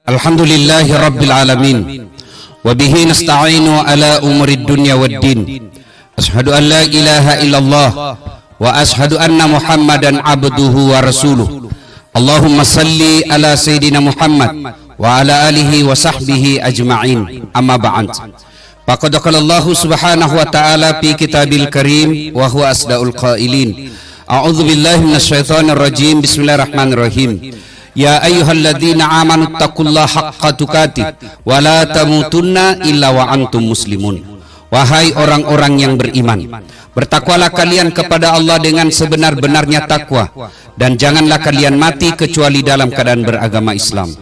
Alhamdulillahi Rabbil Alamin. Wabihi nasta'inu ala umurid dunya waddin. Ashhadu an la ilaha illallah wa ashhadu anna Muhammadan abduhu wa rasuluh. Allahumma salli ala Sayyidina Muhammad wa ala alihi wa sahbihi ajma'in. Amma ba'd. Faqad qala Allah subhanahu wa ta'ala fi kitabil karim wa huwa asdaqul qailin. A'udzu billahi minasyaitonir rajim. Bismillahirrahmanirrahim. Ya ayyuhalladzina amanu taqullaha haqqa tuqatih wa la tamutunna illa wa antum muslimun. Wahai orang-orang yang beriman, bertakwalah kalian kepada Allah dengan sebenar-benarnya takwa, dan janganlah kalian mati kecuali dalam keadaan beragama Islam.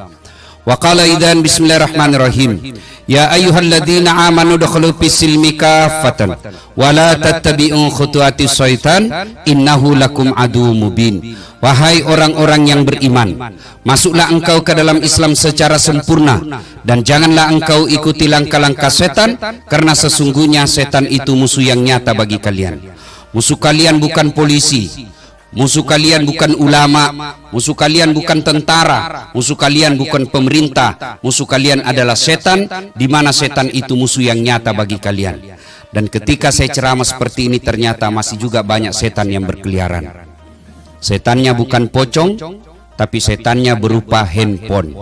Wa qala idzan bismillahirrahmanirrahim. Ya ayyuhalladzina amanu dukhulu fis-silmi kaffatan wa la tattabi'u khutuwatis syaitan innahu lakum aduwwum mubin. Wahai orang-orang yang beriman, masuklah engkau ke dalam Islam secara sempurna, dan janganlah engkau ikuti langkah-langkah setan, karena sesungguhnya setan itu musuh yang nyata bagi kalian. Musuh kalian bukan polisi, musuh kalian bukan ulama, musuh kalian bukan tentara, musuh kalian bukan pemerintah, musuh kalian adalah setan, di mana setan itu musuh yang nyata bagi kalian. Dan ketika saya ceramah seperti ini, ternyata masih juga banyak setan yang berkeliaran. Setannya bukan pocong, tapi setannya berupa handphone.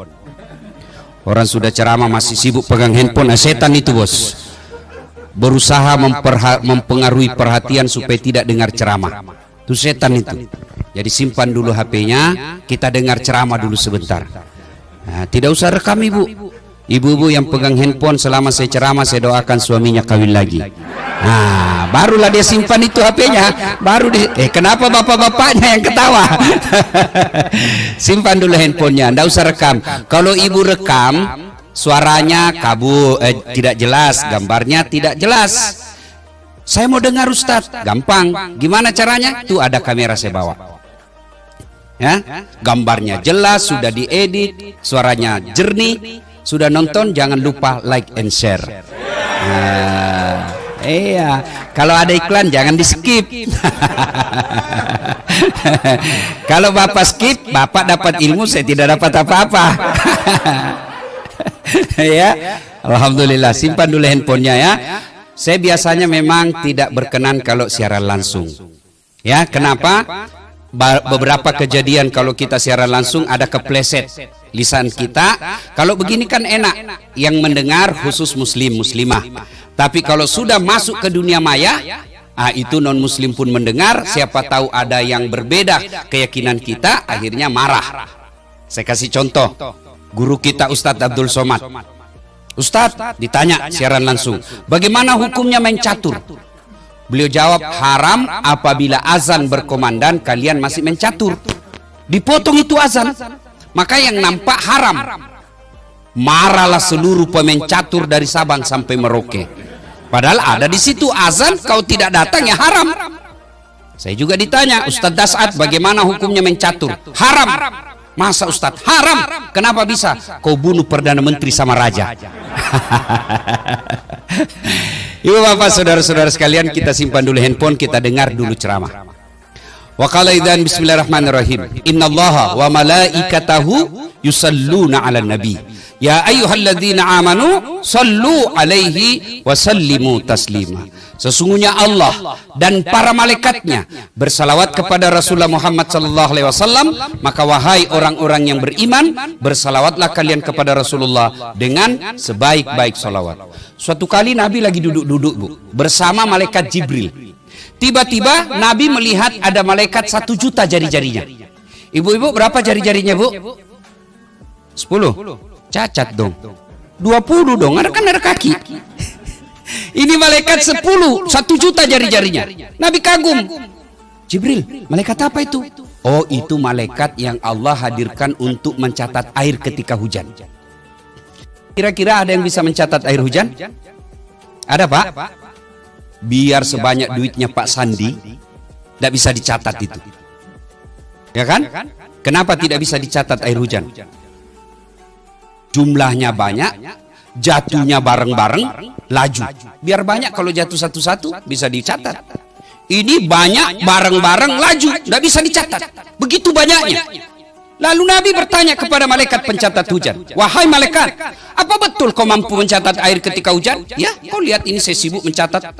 Orang sudah ceramah masih sibuk pegang handphone. Setan itu, bos, berusaha mempengaruhi perhatian supaya tidak dengar ceramah. Itu setan itu. Jadi simpan dulu HP-nya, kita dengar ceramah dulu sebentar. Nah, tidak usah rekam, ibu. Ibu-ibu yang pegang handphone selama saya ceramah, saya doakan suaminya kawin lagi. Nah, barulah dia simpan itu HP-nya. Baru kenapa bapak-bapaknya yang ketawa? Simpan dulu handphonenya, ndak usah rekam. Kalau ibu rekam, suaranya tidak jelas, gambarnya tidak jelas. Saya mau dengar Ustadz, gampang. Gimana caranya? Tuh ada kamera saya bawa. Ya, gambarnya jelas, sudah diedit, suaranya jernih. Sudah nonton, jangan lupa like and share. Nah, iya, kalau ada iklan jangan di skip. Kalau bapak skip, bapak dapat ilmu, saya tidak dapat apa-apa. Ya, alhamdulillah. Simpan dulu handphonenya ya. Saya biasanya memang tidak berkenan kalau siaran langsung. Ya, kenapa? Beberapa kejadian kalau kita siaran langsung ada kepleset lisan kita. Kalau begini kan enak, yang mendengar khusus muslim muslimah. Tapi kalau sudah masuk ke dunia maya, itu non muslim pun mendengar. Siapa tahu ada yang berbeda keyakinan kita, akhirnya marah. Saya kasih contoh, guru kita Ustadz Abdul Somad. Ustadz ditanya siaran langsung, bagaimana hukumnya main catur? Beliau jawab, haram apabila azan berkomandang kalian masih main catur. Dipotong itu azan, maka yang nampak haram. Marahlah seluruh pemain catur dari Sabang sampai Merauke. Padahal ada di situ azan, kau tidak datang ya haram. Saya juga ditanya, Ustadz Das'ad, bagaimana hukumnya main catur? Haram. Masa Ustadz? Haram. Kenapa bisa? Kau bunuh Perdana Menteri sama Raja. Ibu bapak saudara-saudara sekalian, kita simpan dulu handphone, kita dengar dulu ceramah. Wa qala idzan bismillahirrahmanirrahim. Innallaha wa malaikatahu yusalluna 'alan nabi. Ya ayyuhalladzina amanu sallu 'alaihi wa sallimu taslima. Sesungguhnya Allah dan para malaikatnya bersalawat kepada Rasulullah Muhammad sallallahu alaihi wasallam, maka wahai orang-orang yang beriman, bersalawatlah kalian kepada Rasulullah dengan sebaik-baik salawat. Suatu kali Nabi lagi duduk-duduk, Bu, bersama malaikat Jibril. Tiba-tiba Nabi melihat ada malaikat 1 juta jari-jarinya. Ibu-ibu berapa jari-jarinya, Bu? 10. Cacat dong. 20 dong, kan ada kaki. Ini malaikat 1 juta jari-jarinya. Nabi kagum. Jibril, malaikat apa itu? Oh, itu malaikat yang Allah hadirkan untuk mencatat air ketika hujan. Kira-kira ada yang bisa mencatat air hujan? Ada, Pak? Biar sebanyak duitnya Pak Sandi, tidak bisa dicatat itu. Ya kan? Kenapa tidak bisa dicatat air hujan? Jumlahnya banyak, jatuhnya bareng-bareng, laju. Biar banyak, kalau jatuh satu-satu bisa dicatat. Ini banyak bareng-bareng laju, nggak bisa dicatat. Begitu banyaknya. Lalu Nabi bertanya kepada malaikat pencatat hujan, wahai malaikat, apa betul kau mampu mencatat air ketika hujan? Ya, kau lihat ini saya sibuk mencatat.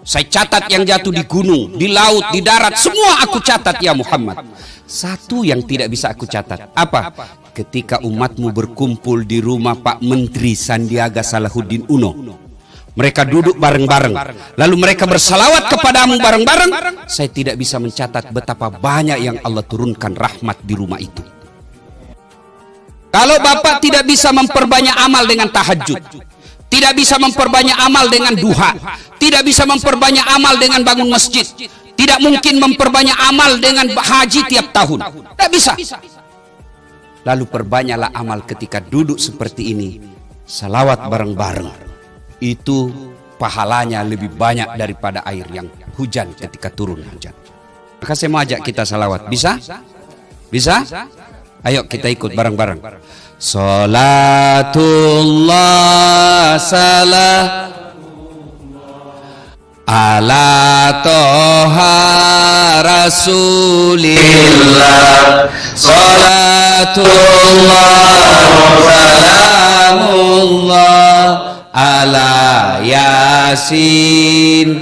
Saya catat yang jatuh di gunung, di laut, di darat, semua aku catat ya Muhammad. Satu yang tidak bisa aku catat, apa? Ketika umatmu berkumpul di rumah Pak Menteri Sandiaga Salahuddin Uno. Mereka duduk bareng-bareng, lalu mereka bersalawat kepadamu bareng-bareng. Saya tidak bisa mencatat betapa banyak yang Allah turunkan rahmat di rumah itu. Kalau Bapak tidak bisa memperbanyak amal dengan tahajud, tidak bisa memperbanyak amal dengan duha, tidak bisa memperbanyak amal dengan bangun masjid, tidak mungkin memperbanyak amal dengan haji tiap tahun, tidak bisa. Lalu perbanyaklah amal ketika duduk seperti ini, salawat bareng-bareng. Itu pahalanya lebih banyak daripada air yang hujan ketika turun hujan. Maka saya mau ajak kita salawat. Bisa? Bisa? Ayo kita ikut bareng-bareng. Salatullah salam ala toha rasulillah. Salatullah salamullah ala yasin.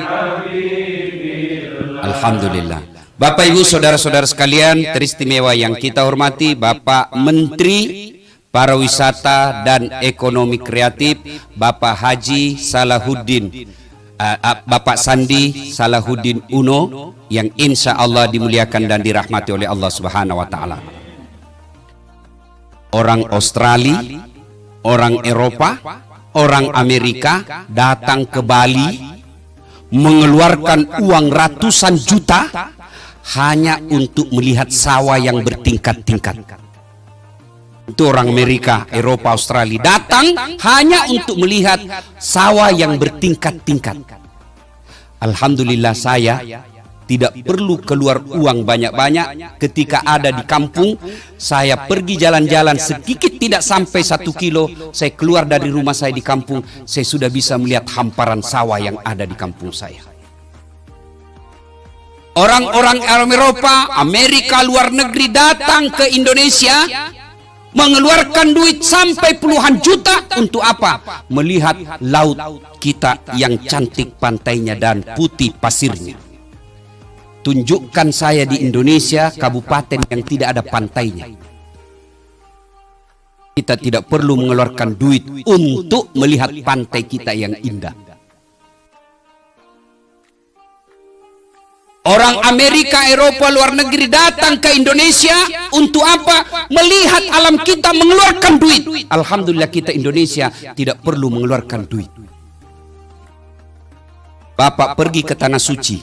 Alhamdulillah. Bapak Ibu saudara-saudara sekalian, teristimewa yang kita hormati Bapak Menteri Pariwisata dan Ekonomi Kreatif Bapak Haji Salahuddin, Bapak Sandi Salahuddin Uno, yang insya Allah dimuliakan dan dirahmati oleh Allah Subhanahu wa Ta'ala. Orang Australia, orang Eropa, orang Amerika datang ke Bali mengeluarkan uang ratusan juta hanya untuk melihat sawah yang bertingkat-tingkat. Itu orang Amerika, Eropa, Australia datang hanya untuk melihat sawah yang bertingkat-tingkat. Alhamdulillah saya tidak perlu keluar uang banyak-banyak. Ketika ada di kampung, saya pergi jalan-jalan sedikit tidak sampai 1 kilo, saya keluar dari rumah saya di kampung, saya sudah bisa melihat hamparan sawah yang ada di kampung saya. Orang-orang Eropa, Amerika, luar negeri datang ke Indonesia, mengeluarkan duit sampai puluhan juta untuk apa? Melihat laut kita yang cantik pantainya dan putih pasirnya. Tunjukkan saya di Indonesia kabupaten yang tidak ada pantainya. Kita tidak perlu mengeluarkan duit untuk melihat pantai kita yang indah. Orang Amerika, Eropa, luar negeri datang ke Indonesia untuk apa? Melihat alam kita, mengeluarkan duit. Alhamdulillah kita Indonesia tidak perlu mengeluarkan duit. Bapak pergi ke Tanah Suci.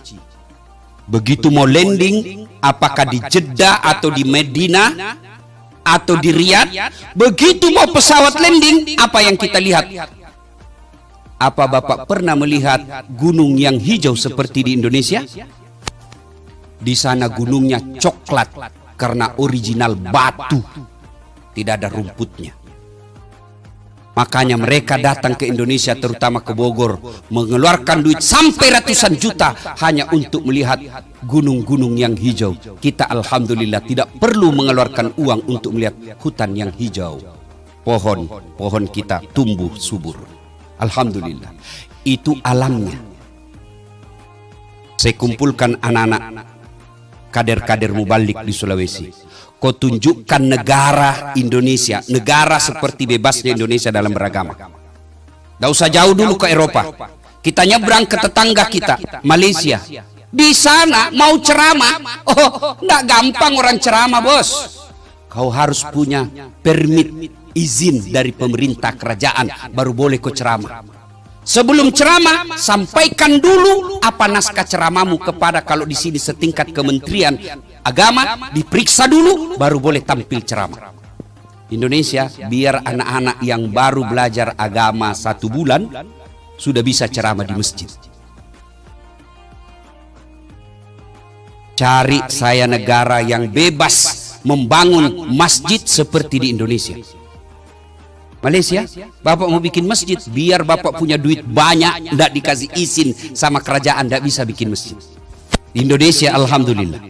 Begitu mau landing, apakah di Jeddah atau di Medina atau di Riyadh, begitu mau pesawat landing, apa yang kita lihat? Apa Bapak pernah melihat gunung yang hijau seperti di Indonesia? Di sana gunungnya coklat karena original batu, tidak ada rumputnya. Makanya mereka datang ke Indonesia, terutama ke Bogor, mengeluarkan duit sampai ratusan juta hanya untuk melihat gunung-gunung yang hijau. Kita alhamdulillah tidak perlu mengeluarkan uang untuk melihat hutan yang hijau. Pohon kita tumbuh subur. Alhamdulillah. Itu alamnya. Saya kumpulkan anak-anak kader-kader mubalik di Sulawesi. Kau tunjukkan negara Indonesia, negara seperti bebasnya Indonesia dalam beragama. Tidak usah jauh dulu ke Eropa. Kita nyebrang ke tetangga kita, Malaysia. Di sana mau ceramah, oh tidak gampang orang ceramah bos. Kau harus punya permit, izin dari pemerintah kerajaan, baru boleh kau ceramah. Sebelum ceramah, sampaikan dulu apa naskah ceramahmu kepada, kalau di sini setingkat Kementerian Agama, diperiksa dulu, baru boleh tampil ceramah. Indonesia, biar anak-anak yang baru belajar agama 1 bulan, sudah bisa ceramah di masjid. Cari saya negara yang bebas membangun masjid seperti di Indonesia. Malaysia, Bapak mau bikin masjid, biar Bapak punya duit banyak, tidak dikasih izin sama kerajaan, tidak bisa bikin masjid. Di Indonesia, alhamdulillah,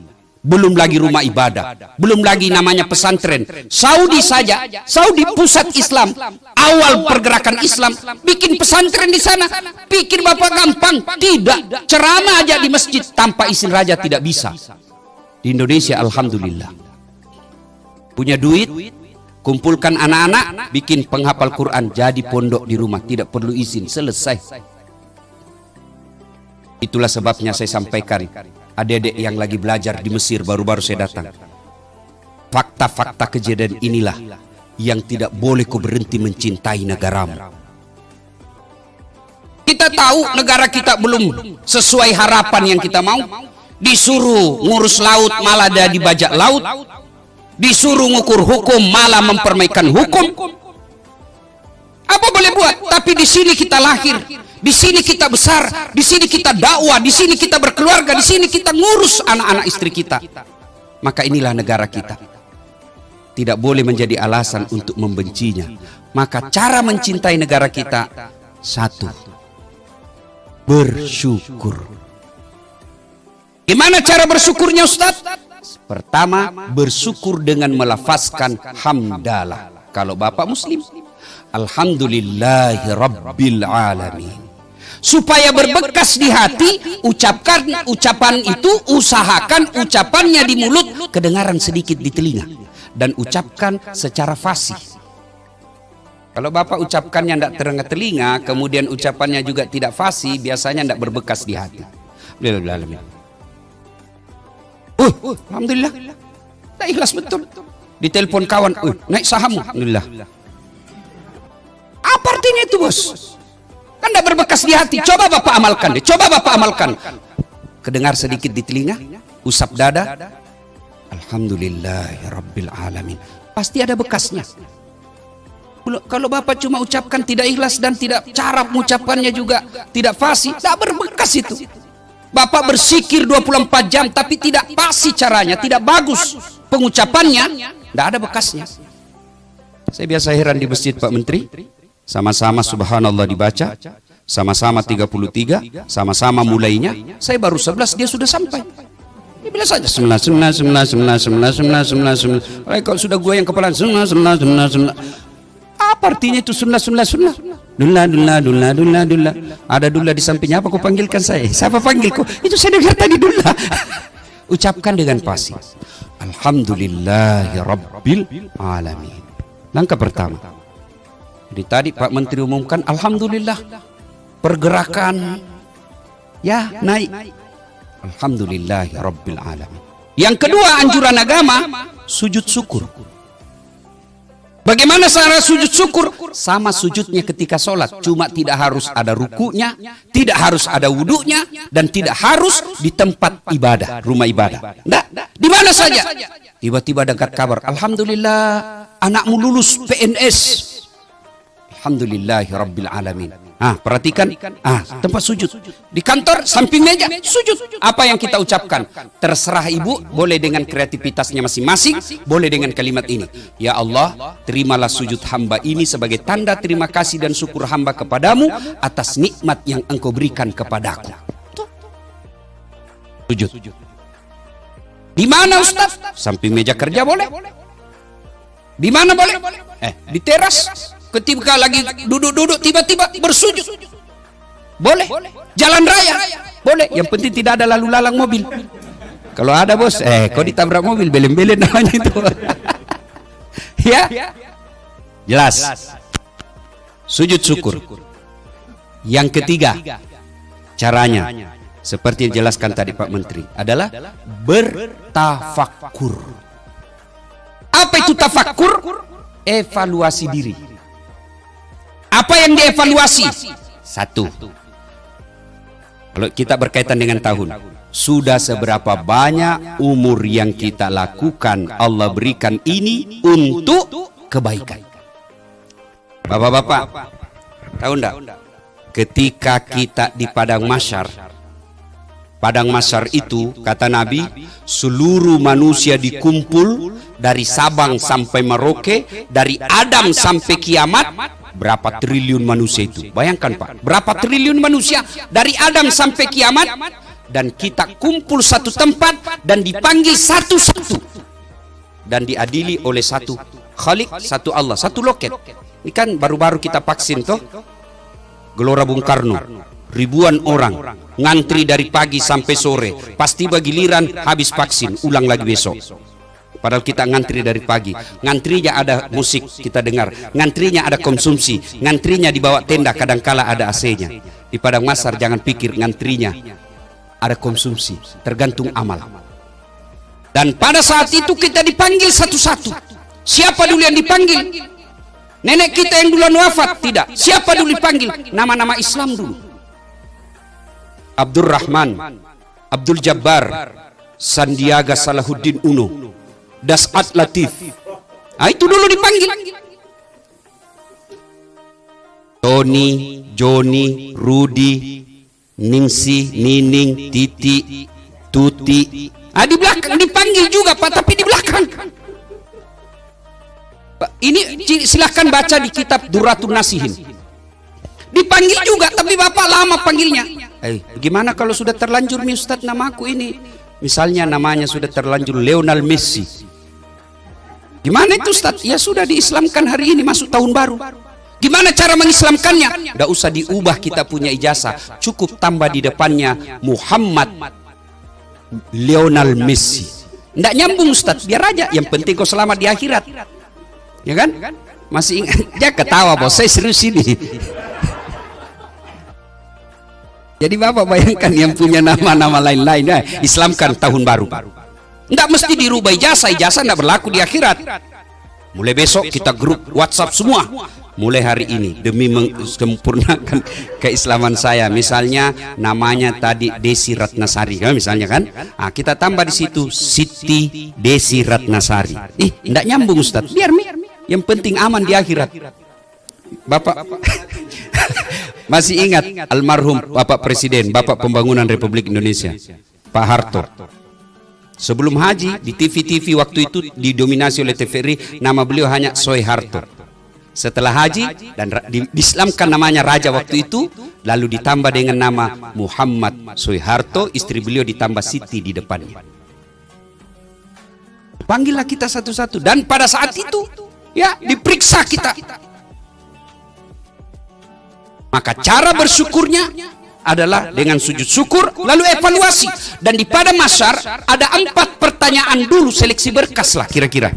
Belum lagi rumah ibadah, belum lagi namanya pesantren. Saudi saja, Saudi pusat Islam, awal pergerakan Islam, bikin pesantren di sana. Pikir Bapak gampang? Tidak. Ceramah aja di masjid tanpa izin raja tidak bisa. Di Indonesia alhamdulillah. Punya duit, kumpulkan anak-anak, bikin penghafal Quran, jadi pondok di rumah, tidak perlu izin, selesai. Itulah sebabnya saya sampaikan, adik-adik yang lagi belajar di Mesir, baru-baru saya datang, fakta-fakta kejadian inilah yang tidak boleh kau berhenti mencintai negaramu. Kita tahu negara kita belum sesuai harapan yang kita mau. Disuruh ngurus laut malah ada dibajak laut, disuruh ngukur hukum malah mempermaikan hukum. Apa boleh buat? Tapi di sini kita lahir, di sini kita besar, di sini kita dakwah, di sini kita berkeluarga, di sini kita ngurus anak-anak istri kita. Maka inilah negara kita. Tidak boleh menjadi alasan untuk membencinya. Maka cara mencintai negara kita, satu, bersyukur. Gimana cara bersyukurnya Ustaz? Pertama, bersyukur dengan melafazkan hamdalah. Kalau Bapak Muslim, alhamdulillahi rabbil alamin. Supaya berbekas di hati, ucapkan ucapan itu, usahakan ucapannya di mulut, kedengaran sedikit di telinga, dan ucapkan secara fasih. Kalau Bapak ucapkannya tidak terdengar telinga, kemudian ucapannya juga tidak fasih, biasanya tidak berbekas di hati. Alhamdulillah, tak ikhlas betul. Ditelepon kawan, naik sahammu, alhamdulillah. Apa artinya itu bos? Kan tidak berbekas di hati. Coba Bapak amalkan deh. Coba Bapak amalkan. Kedengar sedikit di telinga, usap dada, alhamdulillahirabbil alamin. Pasti ada bekasnya. Kalau Bapak cuma ucapkan tidak ikhlas dan tidak, cara mengucapkannya juga tidak fasih, tak berbekas itu. Bapak bersikir 24 jam tapi tidak fasih caranya, tidak bagus pengucapannya, tidak ada bekasnya. Saya biasa heran di masjid Pak Menteri, sama-sama subhanallah dibaca, sama-sama 33, sama-sama mulainya, saya baru 11 dia sudah sampai. Dia bilang saja sembilan. Kalau sudah gue yang kepala sembilan. Apa artinya itu sunnah? Dullah. Ada dullah di sampingnya, apa kau panggilkan saya? Siapa panggilku? Itu saya dengar tadi dullah. Ucapkan dengan fasih. Alhamdulillahirabbil alamin. Langkah pertama. Jadi tadi Pak Menteri umumkan, alhamdulillah pergerakan ya naik. Alhamdulillahirabbil alamin. Yang kedua, anjuran agama, sujud syukur. Bagaimana cara sujud syukur? Sama sujudnya ketika sholat, cuma tidak harus ada rukunya, tidak harus ada wudunya, dan tidak harus di tempat ibadah, rumah ibadah. Nah, di mana saja. Tiba-tiba dekat kabar, alhamdulillah anakmu lulus PNS. Alhamdulillahirabbil alamin. Perhatikan, tempat sujud di kantor samping meja sujud. Apa yang kita ucapkan? Terserah ibu, boleh dengan kreativitasnya masing-masing, boleh dengan kalimat ini, ya Allah, terimalah sujud hamba ini sebagai tanda terima kasih dan syukur hamba kepadamu atas nikmat yang engkau berikan kepadaku. Sujud. Di mana Ustaz? Samping meja kerja boleh. Di mana boleh? Di teras. Ketika lagi duduk-duduk tiba-tiba bersujud, boleh. Jalan raya, boleh. Yang penting tidak ada lalu lalang mobil. Kalau ada bos, kau ditabrak mobil, belen-belen namanya itu. Ya, jelas. Sujud syukur. Yang ketiga, caranya seperti yang dijelaskan tadi Pak Menteri, adalah bertafakkur. Apa itu tafakkur? Evaluasi diri. Apa yang dievaluasi? Satu, kalau kita berkaitan dengan tahun, sudah seberapa banyak umur yang kita lakukan Allah berikan ini untuk kebaikan. Bapak-bapak, tahu enggak? Ketika kita di padang mahsyar, padang mahsyar itu kata Nabi, seluruh manusia dikumpul dari Sabang sampai Merauke, dari Adam sampai kiamat. Berapa triliun manusia itu? Bayangkan Pak, berapa triliun manusia dari Adam sampai kiamat, dan kita kumpul satu tempat dan dipanggil satu-satu dan diadili oleh satu Khalik, satu Allah, satu loket. Ini kan baru-baru kita vaksin toh, Gelora Bung Karno, ribuan orang ngantri dari pagi sampai sore, pasti giliran habis vaksin ulang lagi besok. Padahal kita ngantri dari pagi, ngantrinya ada musik kita dengar, ngantrinya ada konsumsi, ngantrinya di bawah tenda kadangkala ada AC-nya. Di Padang Masar jangan pikir ngantrinya ada konsumsi, tergantung amal. Dan pada saat itu kita dipanggil satu-satu. Siapa dulu yang dipanggil? Nenek kita yang duluan wafat? Tidak. Siapa dulu dipanggil? Nama-nama Islam dulu. Abdurrahman, Abdul Jabbar, Sandiaga Salahuddin Uno, Dasat Latif. Nah, itu dulu dipanggil. Tony, Joni, Rudi, Ningsi, Nining, Titi, Tuti. Ah, di belakang dipanggil juga Pak, tapi di belakang. Ini silahkan baca di kitab Durratun Nasihin. Dipanggil juga, tapi Bapak lama panggilnya. Gimana kalau sudah terlanjur nih Ustadz namaku ini? Misalnya namanya sudah terlanjur Lionel Messi. Gimana itu Ustadz? Ya sudah diislamkan hari ini masuk tahun baru. Gimana cara mengislamkannya? Tidak usah diubah kita punya ijazah. Cukup tambah di depannya Muhammad Lionel Messi. Tidak nyambung Ustadz, biar aja. Yang penting kau selamat di akhirat. Ya kan? Masih ingat? Dia ketawa bos, saya serius ini. Jadi Bapak bayangkan yang punya nama-nama lain-lain, Islamkan tahun baru. Tidak mesti dirubah ijazah, ijazah tidak berlaku di akhirat. Mulai besok kita grup WhatsApp semua. Mulai hari ini demi menyempurnakan keislaman saya. Misalnya namanya tadi Desi Ratnasari, kan? Misalnya kan? Nah, kita tambah di situ Siti Desi Ratnasari. Tidak nyambung Ustadz. Biar yang penting aman di akhirat. Bapak masih ingat almarhum Bapak Presiden, Bapak Pembangunan Republik Indonesia, Pak Harto. Sebelum haji di TV-TV waktu itu didominasi oleh TVRI, nama beliau hanya Soe Harto. Setelah haji dan diislamkan namanya raja waktu itu, lalu ditambah dengan nama Muhammad Soe Harto, istri beliau ditambah Siti di depannya. Panggillah kita satu-satu dan pada saat itu ya diperiksa kita. Maka cara bersyukurnya adalah dengan sujud syukur lalu evaluasi. Dan di Padang Masar ada 4 pertanyaan dulu, seleksi berkas lah kira-kira.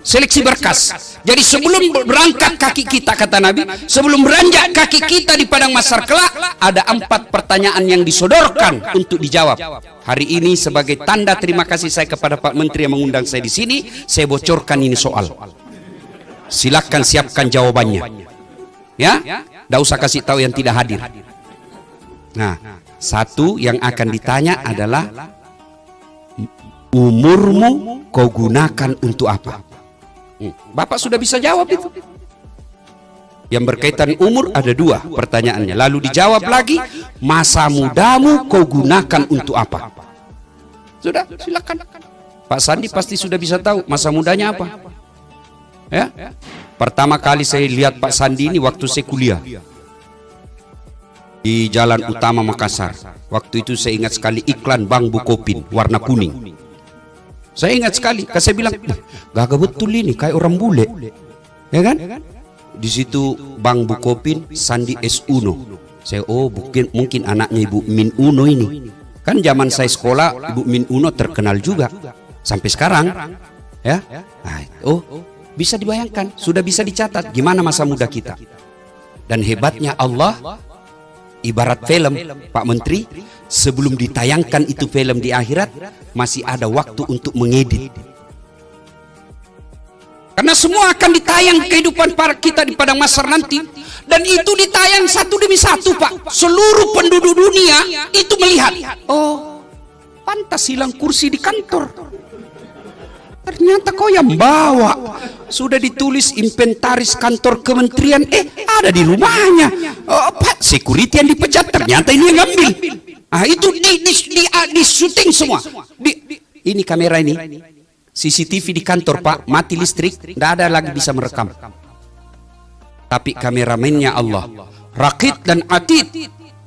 Seleksi berkas. Jadi sebelum berangkat kaki kita, kata Nabi, sebelum beranjak kaki kita di Padang Masar kelak, ada 4 pertanyaan yang disodorkan untuk dijawab. Hari ini sebagai tanda terima kasih saya kepada Pak Menteri yang mengundang saya di sini, saya bocorkan ini soal. Silakan siapkan jawabannya. Ya, tidak usah kasih tahu yang tidak hadir. Nah, satu yang akan ditanya adalah umurmu kau gunakan untuk apa? Bapak sudah bisa jawab itu. Yang berkaitan umur ada 2 pertanyaannya. Lalu dijawab lagi, masa mudamu kau gunakan untuk apa? Sudah, silakan. Pak Sandi pasti sudah bisa tahu masa mudanya apa. Ya, pertama kali saya lihat Pak Sandi ini waktu saya kuliah di Jalan Utama Makassar. Waktu itu saya ingat sekali iklan Bang Bukopin warna kuning. Saya ingat sekali, saya bilang, gagah betul ini kayak orang bule, ya kan? Di situ Bang Bukopin, Sandi S Uno. Saya mungkin anaknya Ibu Min Uno ini. Kan zaman saya sekolah Ibu Min Uno terkenal juga sampai sekarang, ya. Nah, bisa dibayangkan, sudah bisa dicatat gimana masa muda kita. Dan hebatnya Allah, ibarat film Pak Menteri, sebelum ditayangkan itu film di akhirat, masih ada waktu untuk mengedit. Karena semua akan ditayang kehidupan para kita di Padang Masar nanti. Dan itu ditayang satu demi satu Pak. Seluruh penduduk dunia itu melihat. Oh, pantas hilang kursi di kantor. Ternyata kau yang bawa. Sudah ditulis inventaris kantor kementerian, ada di rumahnya. Pak, security yang dipecat, ternyata ini yang ngambil. Ah, itu di syuting semua. Ini kamera ini, CCTV di kantor Pak, mati listrik, tidak ada lagi bisa merekam. Tapi kameramennya Allah, Raqib dan Atid,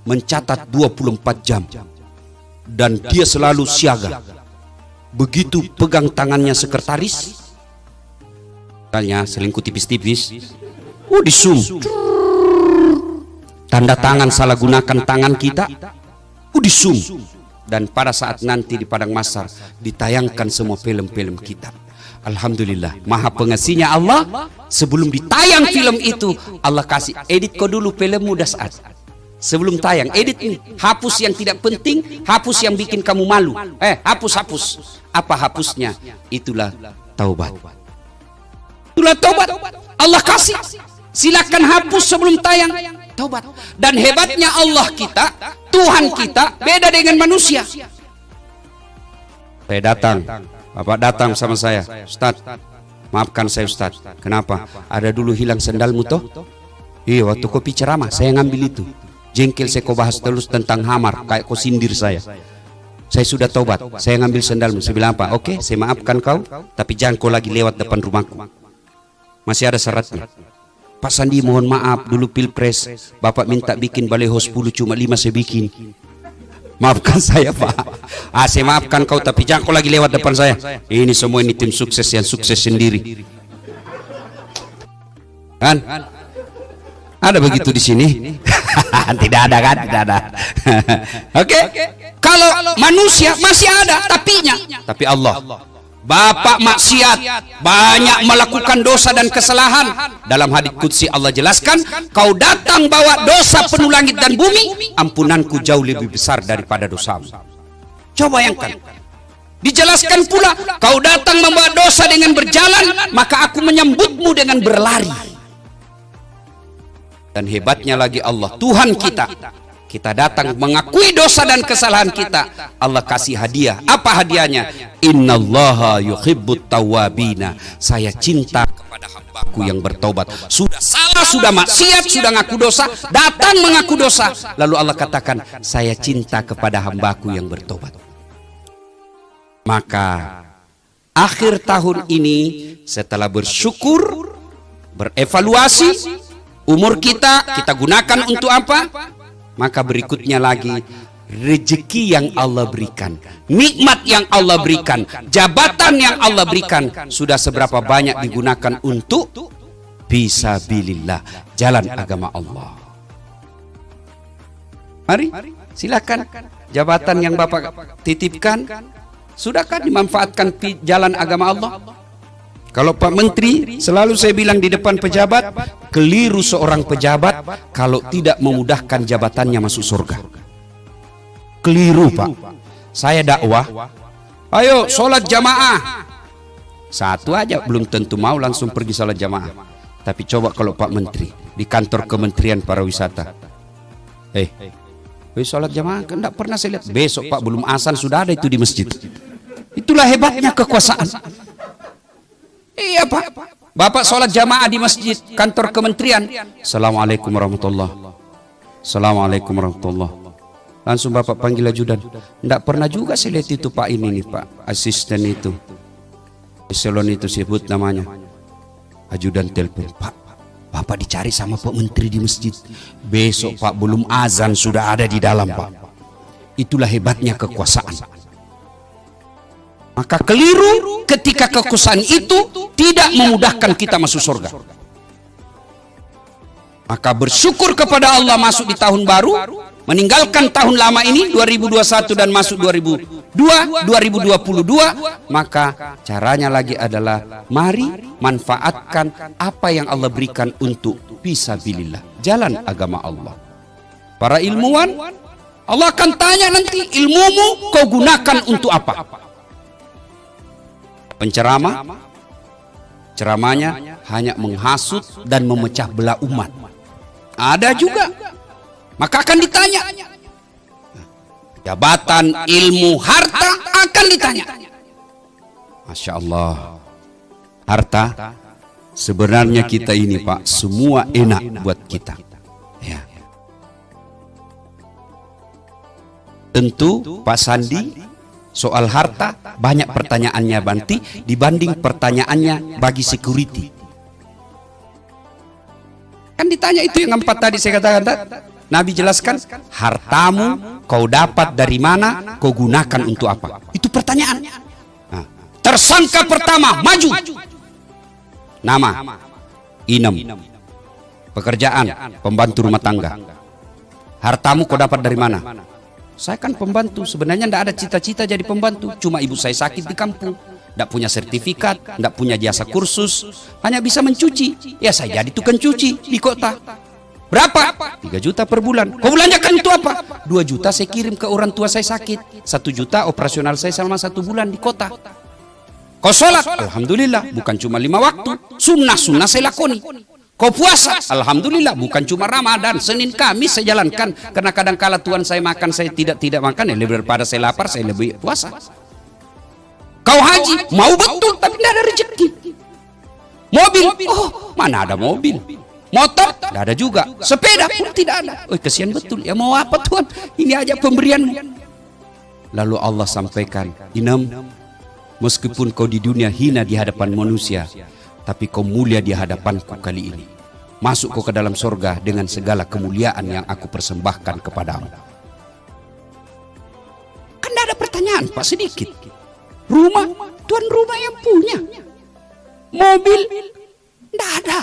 mencatat 24 jam. dan dia selalu siaga. Begitu pegang tangannya sekretaris, tanya selingkuh tipis-tipis, di zoom, tanda tangan salah gunakan tangan kita, di zoom. Dan pada saat nanti di padang mahsyar ditayangkan semua film-film kita. Alhamdulillah, maha pengasihnya Allah. Sebelum ditayang film itu, Allah kasih edit kau dulu filmmu dasar. Sebelum tayang, edit nih, hapus yang tidak penting, hapus yang bikin kamu malu. Hapus. Apa hapusnya? Itulah taubat. Itulah taubat. Allah kasih. Silakan hapus sebelum tayang. Taubat. Dan hebatnya Allah kita, Tuhan kita, beda dengan manusia. Saya datang, Bapak datang sama saya, Ustadz, maafkan saya Ustadz. Kenapa? Ada dulu hilang sendalmu toh? Iya, waktu kopi ceramah, saya ngambil itu. Jengkel saya kau bahas terus tentang hamar, kayak kau sindir saya. Saya sudah taubat, saya ngambil sendalmu. Saya bilang apa? Oke, saya maafkan kau, tapi jangan kau lagi lewat depan rumahku. Masih ada syaratnya. Pak Sandi mohon maaf, dulu pilpres Bapak minta bikin baleho 10, cuma 5 saya bikin. Maafkan saya Pak. Saya maafkan kau, tapi jangan kau lagi lewat depan saya. Ini semua ini tim sukses yang sukses sendiri. Kan? Ada begitu di sini? Tidak ada kan? Tidak ada. Oke. Kalau manusia masih ada tapinya. Tapi Allah, Bapak maksiat, banyak melakukan dosa dan kesalahan. Dalam hadits qudsi Allah jelaskan, kau datang bawa dosa penuh langit dan bumi, ampunanku jauh lebih besar daripada dosamu. Coba bayangkan. Dijelaskan pula, kau datang membawa dosa dengan berjalan, maka aku menyambutmu dengan berlari. Dan hebatnya lagi Allah, Tuhan kita datang mengakui dosa dan kesalahan kita, Allah kasih hadiah. Apa hadiahnya? Innallaha yuhibbut tawwabina. Saya cinta kepada hambaku yang bertobat. Sudah salah, sudah maksiat, sudah ngaku dosa, datang mengaku dosa, lalu Allah katakan, saya cinta kepada hambaku yang bertobat. Maka akhir tahun ini, setelah bersyukur, berevaluasi umur kita gunakan untuk apa? Maka berikutnya lagi, rezeki yang Allah berikan, nikmat yang Allah berikan, jabatan yang Allah berikan, sudah seberapa banyak digunakan untuk fisabilillah, jalan agama Allah. Mari silakan, jabatan yang Bapak titipkan sudahkah dimanfaatkan jalan agama Allah? Kalau Pak Menteri, selalu saya bilang di depan pejabat, keliru seorang pejabat kalau tidak memudahkan jabatannya masuk surga. Keliru Pak. Saya dakwah, ayo sholat jamaah. Satu aja belum tentu mau langsung pergi sholat jamaah. Tapi coba kalau Pak Menteri di kantor Kementerian Pariwisata, sholat jamaah kan tidak pernah saya lihat. Besok Pak belum azan sudah ada itu di masjid. Itulah hebatnya kekuasaan. Iya Pak, Bapak sholat jamaah di masjid kantor kementerian, Assalamualaikum warahmatullahi. Assalamualaikum warahmatullahi. Langsung Bapak panggil ajudan. Tidak pernah juga saya lihat itu Pak ini nih Pak, asisten itu, eselon itu sebut namanya. Ajudan telepon, Pak, Bapak dicari sama Pak Menteri di masjid. Besok Pak belum azan sudah ada di dalam Pak. Itulah hebatnya kekuasaan. Maka keliru ketika kekuasaan itu tidak memudahkan kita masuk surga. Maka bersyukur kepada Allah masuk di tahun baru, meninggalkan tahun lama ini 2021 dan masuk 2022, maka caranya lagi adalah mari manfaatkan apa yang Allah berikan untuk fisabilillah, jalan agama Allah. Para ilmuwan, Allah akan tanya nanti, ilmumu kau gunakan untuk apa? Penceramah, ceramahnya hanya menghasut dan memecah belah umat. Ada juga. Maka akan ditanya. Jabatan, ilmu, harta akan ditanya. Masya Allah. Harta, sebenarnya kita ini Pak, semua enak buat kita. Ya. Tentu Pak Sandi soal harta banyak pertanyaannya Banti dibanding pertanyaannya bagi security. Kan ditanya itu yang 4 tadi saya katakan. Nabi jelaskan, hartamu kau dapat dari mana, kau gunakan untuk apa? Itu pertanyaan. Nah, tersangka pertama maju. Nama Inem. Pekerjaan pembantu rumah tangga. Hartamu kau dapat dari mana? Saya kan pembantu. Sebenarnya tidak ada cita-cita jadi pembantu. Cuma ibu saya sakit di kampung, tidak punya sertifikat, tidak punya jasa kursus, hanya bisa mencuci. Ya saya jadi tukang cuci di kota. Berapa? 3 juta per bulan. Kau belanjakan itu apa? 2 juta saya kirim ke orang tua saya sakit. 1 juta operasional saya selama 1 bulan di kota. Kau sholat? Alhamdulillah, bukan cuma 5 waktu. Sunnah saya lakoni. Kau puasa? Alhamdulillah, bukan cuma Ramadan, Senin Kamis saya jalankan. Karena kadang-kala Tuhan saya makan, saya tidak makan. Ya lebih daripada saya lapar, saya lebih puasa. Kau haji? Mau betul, tapi tidak ada rezeki. Mobil? Oh, mana ada mobil. Motor? Tidak ada juga. Sepeda pun tidak ada. Oh, kesian betul. Ya mau apa Tuhan? Ini aja pemberianmu. Lalu Allah sampaikan, Inem, meskipun kau di dunia hina di hadapan manusia, tapi kau mulia di hadapanku kali ini. Masuk kau ke dalam surga dengan segala kemuliaan yang aku persembahkan kepadamu. Kan tidak ada pertanyaan Pak, sedikit. Rumah, tuan rumah yang punya. Mobil, tidak ada.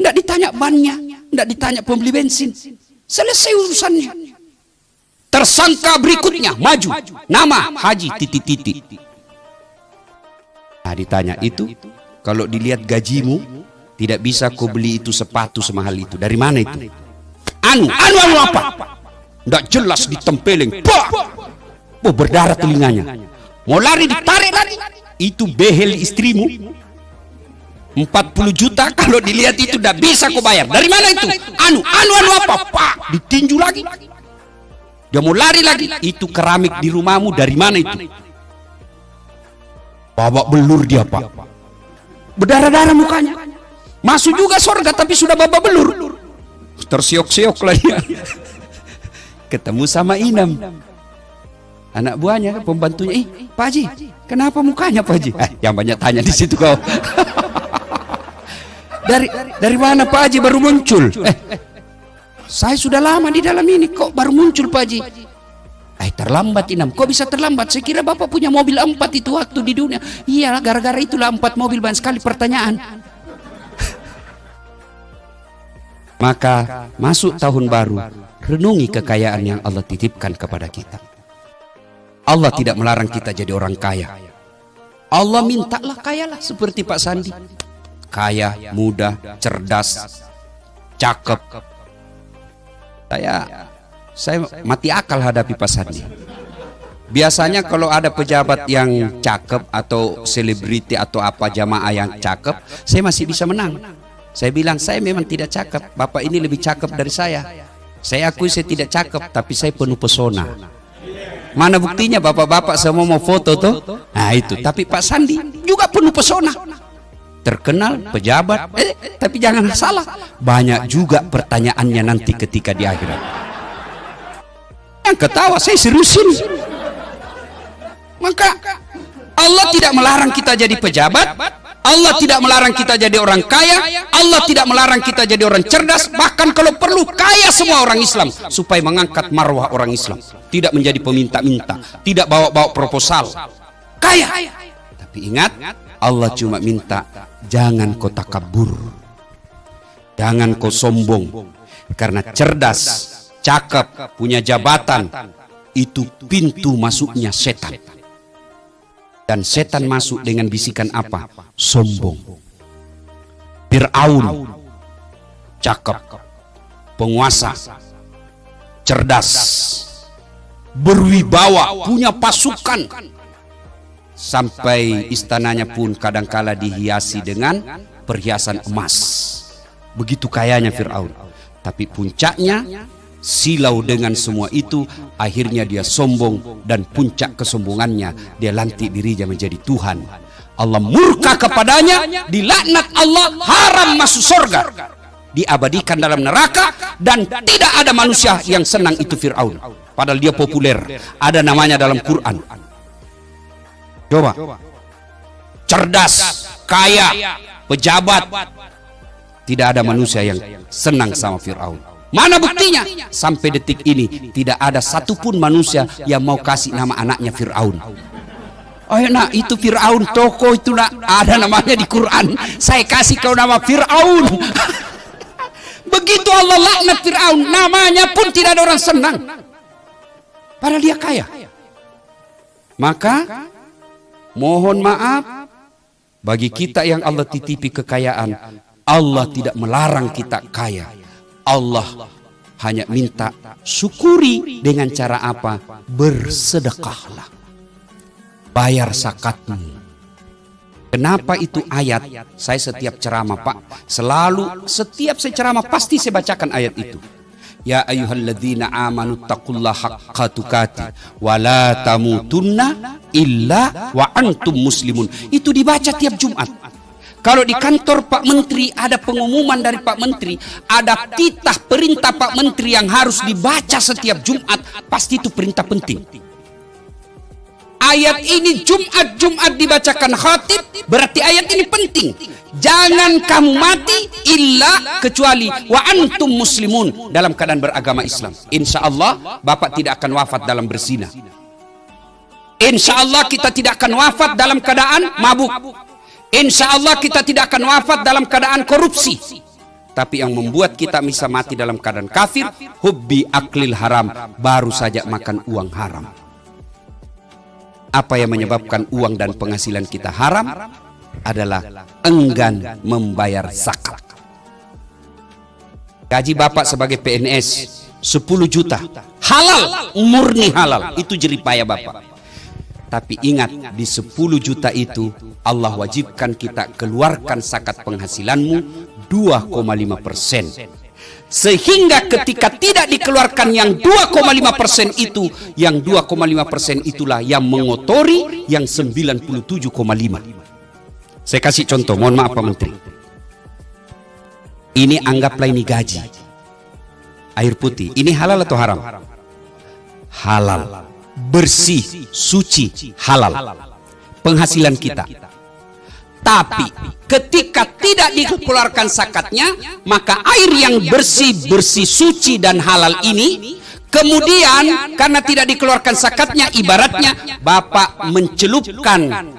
Tidak ditanya bannya, tidak ditanya pembeli bensin. Selesai urusannya. Tersangka berikutnya maju. Nama Haji titik-titik. Nah ditanya itu, kalau dilihat gajimu, tidak bisa kau beli itu sepatu semahal itu. Dari mana itu? Anu apa? Tidak jelas ditempeleng. Oh, berdarah telinganya. Mau lari ditarik lagi. Itu behel istrimu. 40 juta kalau dilihat itu tidak bisa kau bayar. Dari mana itu? Anu apa? Pak, ditinju lagi. Dia mau lari lagi. Itu keramik di rumahmu, dari mana itu? Babak belur dia Pak. Berdarah-darah mukanya. Masuk juga surga tapi sudah babak belur. Tersiok-siok lah dia. Ketemu sama Inem, anak buahnya, pembantunya. Pak Haji, kenapa mukanya Pak Haji? Yang banyak tanya di situ kau. Dari mana Pak Haji baru muncul? Saya sudah lama di dalam ini, kok baru muncul Pak Haji? Terlambat Inem. Kok bisa terlambat? Saya kira Bapak punya mobil 4 itu waktu di dunia. Iya, gara-gara itulah 4 mobil, banyak sekali pertanyaan. Maka masuk tahun baru, renungi kekayaan yang Allah titipkan kepada kita. Allah tidak melarang kita jadi orang kaya. Allah mintalah kayalah seperti Pak Sandi. Kaya, muda, cerdas, cakep. Saya mati akal hadapi Pak Sandi. Biasanya kalau ada pejabat yang cakep atau selebriti atau apa jamaah yang cakep, saya masih bisa menang. Saya bilang, saya memang tidak cakep, Bapak ini lebih cakep dari saya. Saya akui saya tidak cakep, tapi saya penuh pesona. Mana buktinya bapak-bapak semua mau foto tuh? Nah itu, tapi Pak Sandi juga penuh pesona. Terkenal, pejabat, tapi jangan salah, banyak juga pertanyaannya nanti ketika di akhirat. Yang ketawa saya seriusin. Maka Allah tidak melarang kita jadi pejabat, Allah tidak melarang kita jadi orang kaya, Allah tidak melarang kita jadi orang cerdas, bahkan kalau perlu kaya semua orang Islam supaya mengangkat marwah orang Islam, tidak menjadi peminta-minta, tidak bawa-bawa proposal, kaya. Tapi ingat, Allah cuma minta jangan kau takabur, jangan kau sombong, karena cerdas, cakep, punya jabatan, itu pintu masuknya setan. Dan setan masuk dengan bisikan apa? Sombong. Fir'aun, cakep, penguasa, cerdas, berwibawa, punya pasukan. Sampai istananya pun kadangkala dihiasi dengan perhiasan emas. Begitu kayanya Fir'aun. Tapi puncaknya, silau dengan semua itu, akhirnya dia sombong, dan puncak kesombongannya dia lantik dirinya menjadi Tuhan. Allah murka kepadanya, dilaknat Allah, haram masuk surga, diabadikan dalam neraka, dan tidak ada manusia yang senang itu Fir'aun. Padahal dia populer, ada namanya dalam Quran. Coba, cerdas, kaya, pejabat, tidak ada manusia yang senang sama Fir'aun. Mana buktinya? Sampai detik ini tidak ada satupun manusia yang mau kasih nama anaknya Fir'aun. Oh nak, itu Fir'aun tokoh itu nak, ada namanya di Quran. Saya kasih kau nama Fir'aun. Begitu Allah laknat Fir'aun, namanya pun tidak ada orang senang. Padahal dia kaya. Maka mohon maaf bagi kita yang Allah titipi kekayaan, Allah tidak melarang kita kaya. Allah hanya minta syukuri dengan cara apa? Bersedekahlah. Bayar zakatmu. Kenapa itu ayat? Saya setiap ceramah Pak, selalu setiap saya ceramah pasti saya bacakan ayat itu. Ya ayyuhalladzina amanu taqullaha haqqa tuqatih wa la tamutunna illa wa antum muslimun. Itu dibaca tiap Jumat. Kalau di kantor Pak Menteri ada pengumuman dari Pak Menteri, ada titah perintah Pak Menteri yang harus dibaca setiap Jumat, pasti itu perintah penting. Ayat ini Jumat dibacakan khatib, berarti ayat ini penting. Jangan kamu mati illa kecuali wa antum muslimun, dalam keadaan beragama Islam. Insya Allah Bapak tidak akan wafat dalam berzina. Insya Allah kita tidak akan wafat dalam keadaan mabuk. Insya Allah kita tidak akan wafat dalam keadaan korupsi. Tapi yang membuat kita bisa mati dalam keadaan kafir, hubbi aklil haram, baru saja makan uang haram. Apa yang menyebabkan uang dan penghasilan kita haram? Adalah enggan membayar zakat. Gaji Bapak sebagai PNS 10 juta, halal, murni halal, itu jeripaya Bapak. Tapi ingat, di 10 juta itu Allah wajibkan kita keluarkan zakat penghasilanmu 2,5%. Sehingga ketika tidak dikeluarkan yang 2,5% itu, yang 2,5% itulah yang mengotori yang 97,5. Saya kasih contoh, mohon maaf Pak Menteri. Ini anggaplah ini gaji. Air putih, ini halal atau haram? Halal. Bersih, suci, halal. Penghasilan kita. Tapi ketika tidak dikeluarkan zakatnya, maka air yang bersih, suci dan halal ini, kemudian karena tidak dikeluarkan zakatnya, ibaratnya Bapak mencelupkan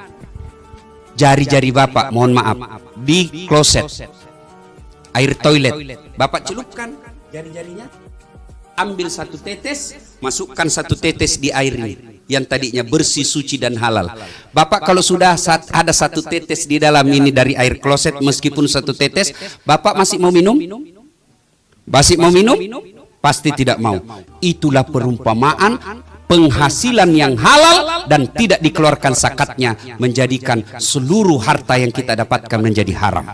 jari-jari Bapak, mohon maaf, di kloset air toilet. Bapak celupkan jari-jarinya, ambil 1 tetes, masukkan 1 tetes di air ini yang tadinya bersih, suci dan halal. Bapak kalau sudah ada 1 tetes di dalam ini dari air kloset, meskipun 1 tetes, Bapak masih mau minum? Masih mau minum? Pasti tidak mau. Itulah perumpamaan penghasilan yang halal dan tidak dikeluarkan zakatnya menjadikan seluruh harta yang kita dapatkan menjadi haram.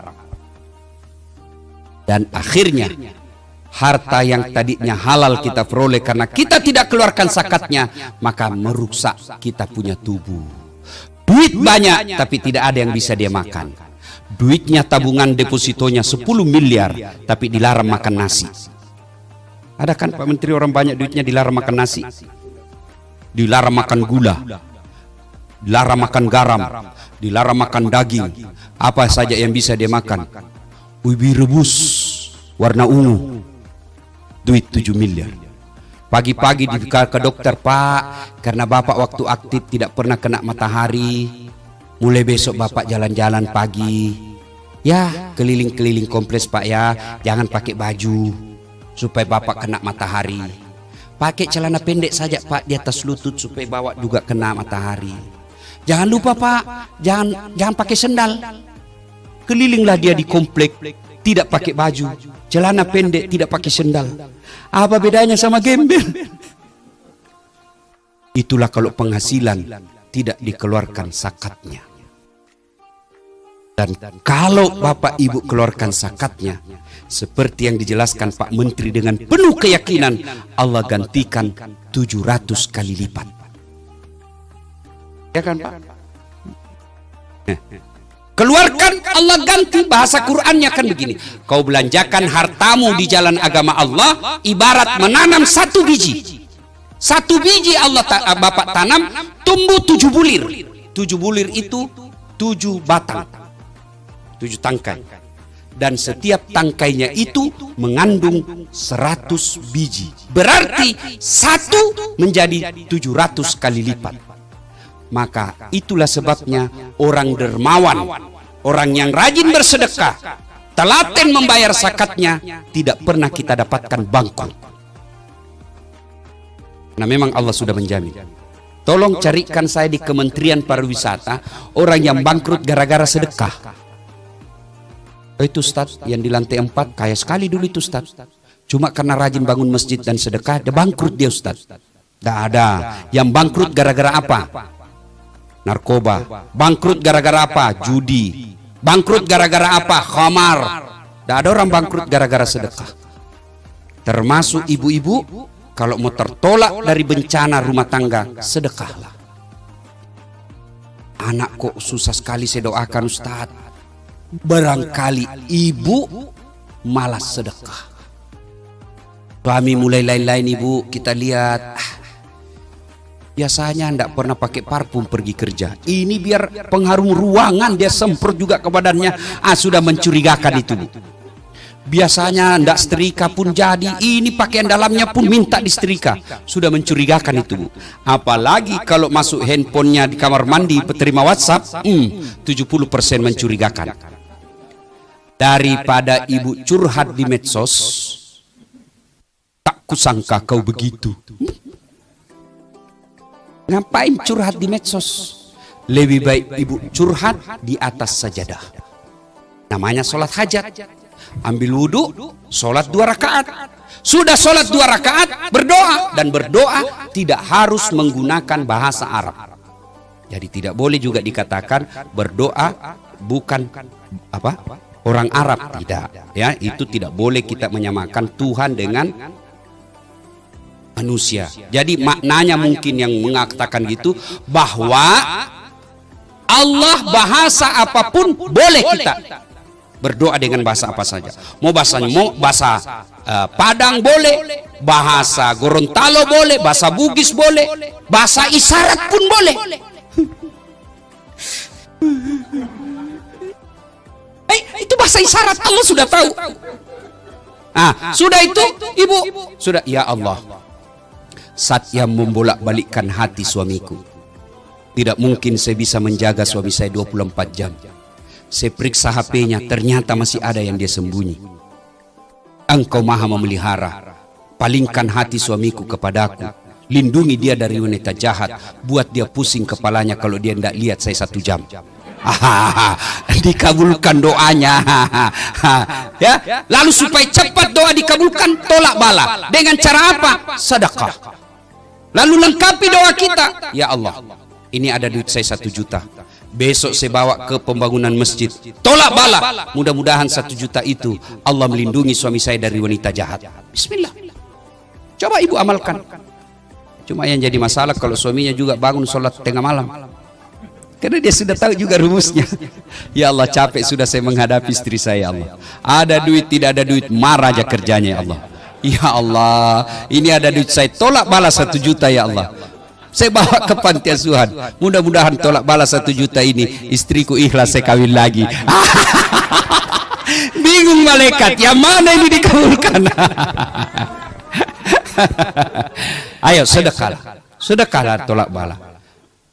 Dan akhirnya harta yang tadinya halal kita peroleh karena kita tidak keluarkan zakatnya, maka merusak kita punya tubuh. Duit banyak tapi tidak ada yang bisa dia makan. Duitnya tabungan depositonya 10 miliar tapi dilarang makan nasi. Ada kan Pak Menteri orang banyak duitnya dilarang makan nasi, dilarang makan gula, dilarang makan garam, dilarang makan daging. Apa saja yang bisa dia makan? Ubi rebus warna ungu, duit 7 miliar. Pagi-pagi ke dokter, Pak, karena Bapak waktu aktif tidak pernah kena matahari, mulai besok Bapak jalan-jalan pagi, ya keliling-keliling kompleks Pak ya, jangan pakai baju supaya Bapak kena matahari. Pakai celana pendek saja Pak di atas lutut supaya bawa juga kena matahari. Jangan lupa Pak, jangan pakai sendal. Kelilinglah dia di komplek, tidak pakai baju, celana pendek, tidak pakai sendal. Apa bedanya sama gembel? Itulah kalau penghasilan tidak dikeluarkan zakatnya. Dan kalau Bapak Ibu keluarkan zakatnya, seperti yang dijelaskan Pak Menteri dengan penuh keyakinan, Allah gantikan 700 kali lipat. Ya kan Pak? Keluarkan, Allah ganti. Bahasa Qur'annya kan begini, kau belanjakan hartamu di jalan agama Allah ibarat menanam 1 biji. 1 biji Allah Bapak tanam, tumbuh 7 bulir. 7 bulir itu 7 batang, 7 tangkai. dan setiap tangkainya itu mengandung 100 biji. Berarti satu menjadi 700 kali lipat. Maka itulah sebabnya orang dermawan, orang yang rajin bersedekah, telaten membayar zakatnya, tidak pernah kita dapatkan bangkrut. Nah, memang Allah sudah menjamin. Tolong carikan saya di Kementerian Pariwisata orang yang bangkrut gara-gara sedekah. Itu Ustaz yang di lantai 4 kaya sekali dulu itu Ustaz. Cuma karena rajin bangun masjid dan sedekah, dia bangkrut dia Ustaz. Tidak ada. Yang bangkrut gara-gara apa? Narkoba. Bangkrut gara-gara apa? Judi. Bangkrut gara-gara apa? Khamar. Tidak ada orang bangkrut gara-gara sedekah. Termasuk ibu-ibu, kalau mau tertolak dari bencana rumah tangga, sedekahlah. Anak kok susah sekali saya doakan Ustaz. Barangkali ibu malas sedekah. Suami mulai lain-lain ibu, kita lihat. Biasanya tidak pernah pakai parfum pergi kerja. Ini biar pengharum ruangan dia semprot juga ke badannya. Sudah mencurigakan itu bu. Biasanya ndak setrika pun jadi, ini pakaian dalamnya pun minta disetrika. Sudah mencurigakan itu bu. Apalagi kalau masuk handphonenya di kamar mandi penerima WhatsApp, 70% mencurigakan. Daripada ibu curhat di medsos, tak kusangka kau begitu. Ngapain curhat di medsos? Lebih baik ibu curhat di atas sajadah. Namanya sholat hajat. Ambil wudhu, sholat 2 rakaat. Sudah sholat 2 rakaat, berdoa. Dan berdoa tidak harus menggunakan bahasa Arab. Jadi tidak boleh juga dikatakan berdoa bukan orang Arab. Tidak, ya, itu tidak boleh kita menyamakan Tuhan dengan manusia. Jadi maknanya mungkin yang mengatakan gitu, bahwa Allah bahasa apapun boleh kita berdoa dengan bahasa apa saja. Mau bahasa Padang boleh, bahasa Gorontalo boleh, bahasa Bugis boleh, bahasa isyarat pun boleh. Itu bahasa isyarat, Allah sudah tahu. Sudah itu ibu, sudah, ya Allah, saat yang membolak-balikkan hati suamiku, tidak mungkin saya bisa menjaga suami saya 24 jam. Saya periksa HP-nya, ternyata masih ada yang dia sembunyi. Engkau maha memelihara, palingkan hati suamiku kepadaku, lindungi dia dari wanita jahat, buat dia pusing kepalanya kalau dia tidak lihat saya 1 jam. Dikabulkan doanya. Ya, lalu supaya cepat doa dikabulkan, tolak bala. Dengan cara apa? Sedekah. Lalu lengkapi doa kita. Ya Allah, ini ada duit saya 1 juta. Besok saya bawa ke pembangunan masjid. Tolak bala. Mudah-mudahan 1 juta itu Allah melindungi suami saya dari wanita jahat. Bismillah. Coba ibu amalkan. Cuma yang jadi masalah kalau suaminya juga bangun sholat tengah malam. Karena dia sudah tahu juga rumusnya. Ya Allah, capek sudah saya menghadapi istri saya, ya Allah. Ada duit, tidak ada duit, marah aja kerjanya, ya Allah. Ya Allah, ini ada duit saya, tolak balas 1 juta, ya Allah. Saya bawa ke panti asuhan. Mudah-mudahan tolak balas 1 juta ini, istriku ikhlas saya kawin lagi. Bingung malaikat, yang mana ini dikabulkan? Ayo sedekahlah, sedekahlah tolak bala.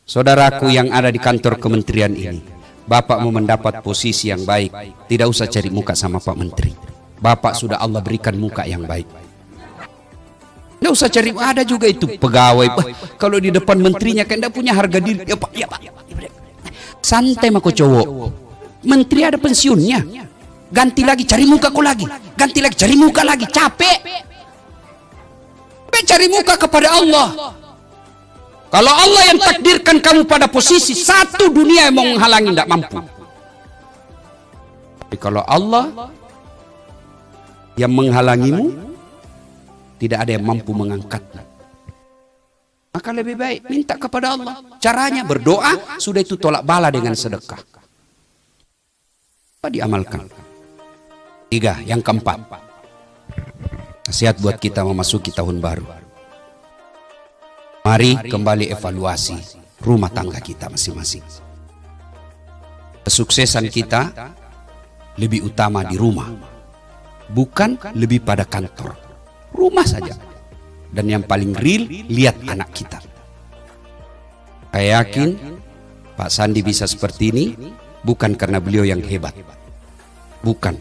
Saudaraku yang ada di kantor kementerian ini, Bapak mau mendapat posisi yang baik, tidak usah cari muka sama Pak Menteri. Bapak sudah Allah berikan muka yang baik. Tidak usah cari, ada juga itu pegawai. Kalau di depan menterinya kan tidak punya harga diri. Ya Pak, ya Pak. Santai mako cowok. Menteri ada pensiunnya. Ganti lagi, cari muka kok lagi. Ganti lagi, cari muka lagi. Capek. Cari muka kepada Allah. Kalau Allah yang takdirkan kamu pada posisi satu dunia yang mau menghalangi, tidak mampu. Tapi kalau Allah yang menghalangimu, tidak ada yang mampu mengangkatmu. Maka lebih baik minta kepada Allah. Caranya berdoa, sudah itu tolak bala dengan sedekah. Apa diamalkan? 3, yang keempat. Nasihat buat kita memasuki tahun baru. Mari kembali evaluasi rumah tangga kita masing-masing. Kesuksesan kita lebih utama di rumah, bukan lebih pada kantor. Rumah saja. Dan yang paling real, lihat anak kita. Saya yakin Pak Sandi bisa seperti ini bukan karena beliau yang hebat, bukan.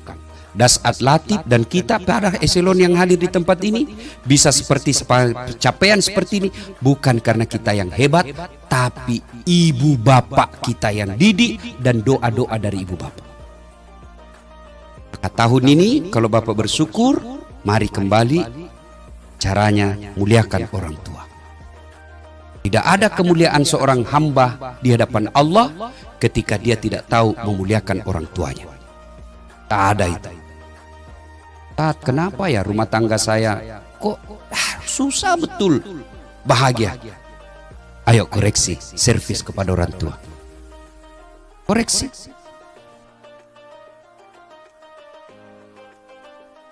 Dasat Latif dan kita para eselon yang hadir di tempat ini bisa seperti pencapaian seperti ini bukan karena kita yang hebat, tapi ibu bapak kita yang didik dan doa-doa dari ibu bapak. Maka tahun ini kalau bapak bersyukur, mari kembali caranya muliakan orang tua. Tidak ada kemuliaan seorang hamba di hadapan Allah ketika dia tidak tahu memuliakan orang tuanya. Tak ada itu. Tat, kenapa ya rumah tangga saya kok susah betul bahagia? Ayo koreksi, servis kepada orang tua. Koreksi.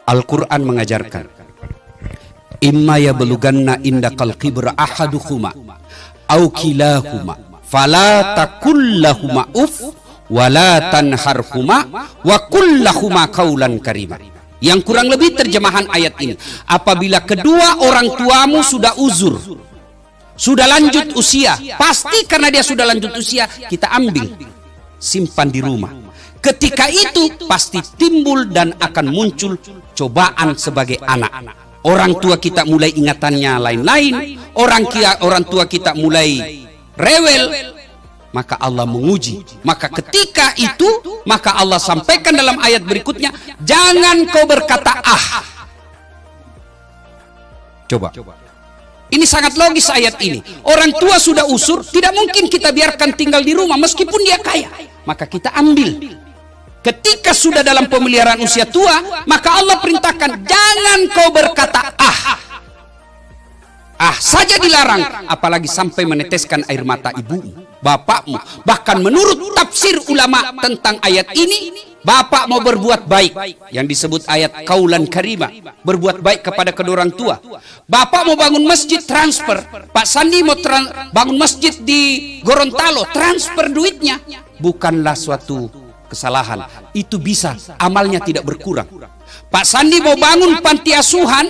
Al-Quran mengajarkan, imma yablughanna indakal kibra ahaduhuma au kilahuma fala takul lahuma uf wala tanharhuma wa qul lahuma qaulan karima. Yang kurang lebih terjemahan ayat ini, apabila kedua orang tuamu sudah uzur, sudah lanjut usia, pasti karena dia sudah lanjut usia, kita ambil, simpan di rumah. Ketika itu pasti timbul dan akan muncul cobaan sebagai anak. Orang tua kita mulai ingatannya lain-lain, orang tua kita mulai rewel, maka Allah menguji. Maka ketika itu, maka Allah sampaikan dalam ayat berikutnya, jangan kau berkata ah. Coba. Ini sangat logis ayat ini. Orang tua sudah usur, tidak mungkin kita biarkan tinggal di rumah meskipun dia kaya. Maka kita ambil. Ketika sudah dalam pemeliharaan usia tua, maka Allah perintahkan, jangan kau berkata ah. Ah saja dilarang, apalagi sampai meneteskan air mata ibumu, bapakmu. Bahkan menurut tafsir ulama tentang ayat ini, bapak mau berbuat baik, yang disebut ayat kaulan karimah, berbuat baik kepada kedua orang tua. Bapak mau bangun masjid, transfer. Pak Sandi mau bangun masjid di Gorontalo, transfer duitnya. Bukanlah suatu kesalahan, itu bisa, amalnya tidak berkurang. Pak Sandi mau bangun panti asuhan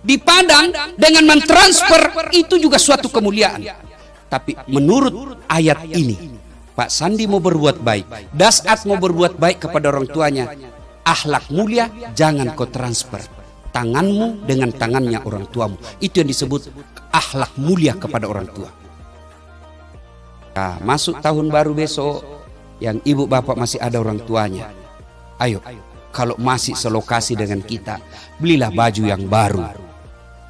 di Padang dengan mentransfer, itu juga suatu kemuliaan. Tapi menurut ayat ini, Pak Sandi mau berbuat baik, Dasat mau berbuat baik kepada orang tuanya, akhlak mulia jangan kau transfer tanganmu dengan tangannya orang tuamu. Itu yang disebut akhlak mulia kepada orang tua. Nah, masuk tahun baru besok, yang ibu bapak masih ada orang tuanya, ayo, kalau masih selokasi dengan kita, belilah baju yang baru,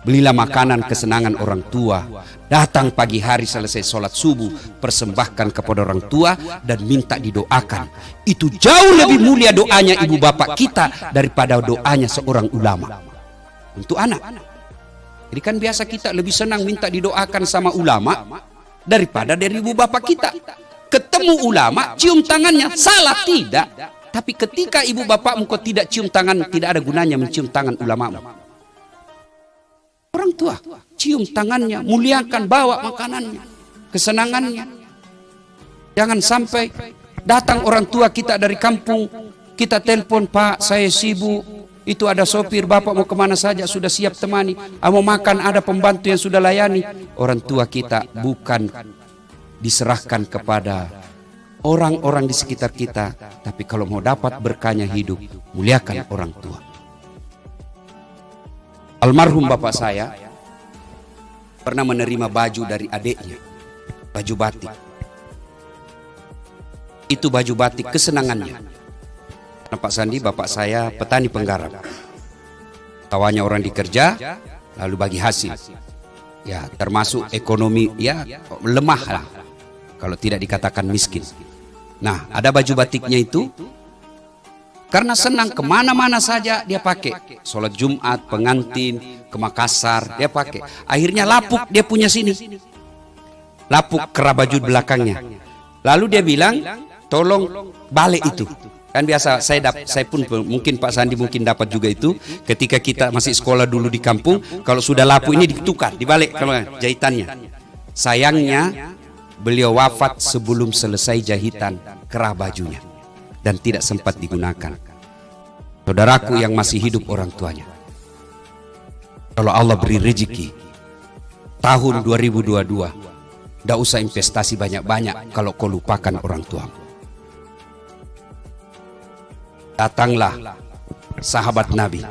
belilah makanan kesenangan orang tua, datang pagi hari selesai sholat subuh, persembahkan kepada orang tua dan minta didoakan. Itu jauh lebih mulia doanya ibu bapak kita daripada doanya seorang ulama untuk anak. Jadi kan biasa kita lebih senang minta didoakan sama ulama daripada dari ibu bapak kita. Ketemu ulama, cium tangannya, salah tidak. Tapi ketika ibu bapakmu kau tidak cium tangan, tidak ada gunanya mencium tangan ulamamu. Orang tua, cium tangannya, muliakan, bawa makanannya, kesenangannya. Jangan sampai datang orang tua kita dari kampung, kita telepon, Pak saya sibuk, itu ada sopir, bapak mau kemana saja, sudah siap temani, mau makan, ada pembantu yang sudah layani. Orang tua kita bukan diserahkan kepada orang-orang di sekitar kita, tapi kalau mau dapat berkahnya hidup, muliakan orang tua. Almarhum bapak saya pernah menerima baju dari adiknya, baju batik. Itu baju batik kesenangannya. Karena Pak Sandi, bapak saya petani penggarap. Kawannya orang dikerja, lalu bagi hasil. Ya, termasuk ekonomi ya lemah lah, kalau tidak dikatakan miskin. Nah, ada baju batiknya itu, karena senang kemana-mana saja dia pakai. Sholat Jumat, pengantin, ke Makassar dia pakai. Akhirnya lapuk dia punya sini, lapuk kera baju belakangnya. Lalu dia bilang, tolong balik itu. Kan biasa saya pun mungkin Pak Sandi mungkin dapat juga itu. Ketika kita masih sekolah dulu di kampung, kalau sudah lapuk ini ditukar, dibalik kalau jahitannya. Sayangnya beliau wafat sebelum selesai jahitan kerah bajunya. dan tidak sempat digunakan. Saudaraku yang masih hidup orang tuanya, kalau Allah beri rezeki tahun 2022, tidak usah investasi banyak-banyak kalau kau lupakan orang tuamu. Datanglah sahabat Nabi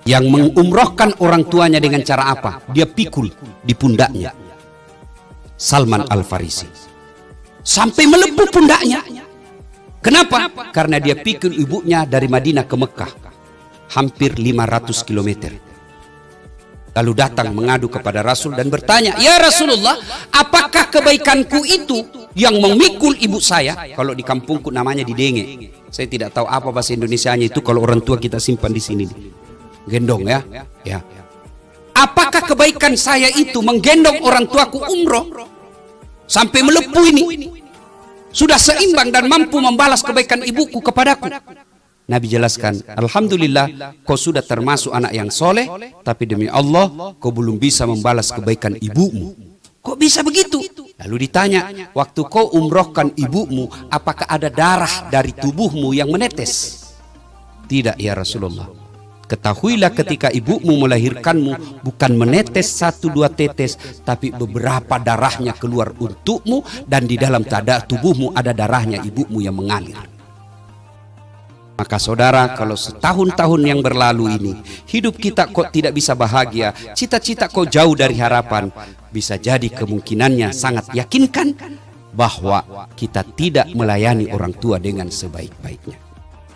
yang mengumrohkan orang tuanya dengan cara apa? Dia pikul di pundaknya. Salman Al-Farisi sampai melepuh pundaknya. Kenapa? Karena dia pikul ibunya dari Madinah ke Mekah, hampir 500 km. Lalu datang mengadu kepada Rasul dan bertanya, "Ya Rasulullah, apakah kebaikanku itu yang memikul ibu saya?" Kalau di kampungku namanya didenge. Saya tidak tahu apa bahasa Indonesianya itu kalau orang tua kita simpan di sini. Gendong ya. Ya. Apakah kebaikan saya itu menggendong orang tuaku umroh sampai melepuh ini sudah seimbang dan mampu membalas kebaikan ibuku kepadaku? Nabi jelaskan, alhamdulillah kau sudah termasuk anak yang soleh, tapi demi Allah kau belum bisa membalas kebaikan ibumu. Kok bisa begitu? Lalu ditanya, waktu kau umrohkan ibumu, apakah ada darah dari tubuhmu yang menetes? Tidak ya Rasulullah. Ketahuilah ketika ibumu melahirkanmu, bukan menetes 1-2 tetes, tapi beberapa darahnya keluar untukmu, dan di dalam tubuhmu ada darahnya ibumu yang mengalir. Maka saudara, kalau setahun-tahun yang berlalu ini hidup kita kok tidak bisa bahagia, cita-cita kok jauh dari harapan, bisa jadi kemungkinannya sangat yakinkan bahwa kita tidak melayani orang tua dengan sebaik-baiknya.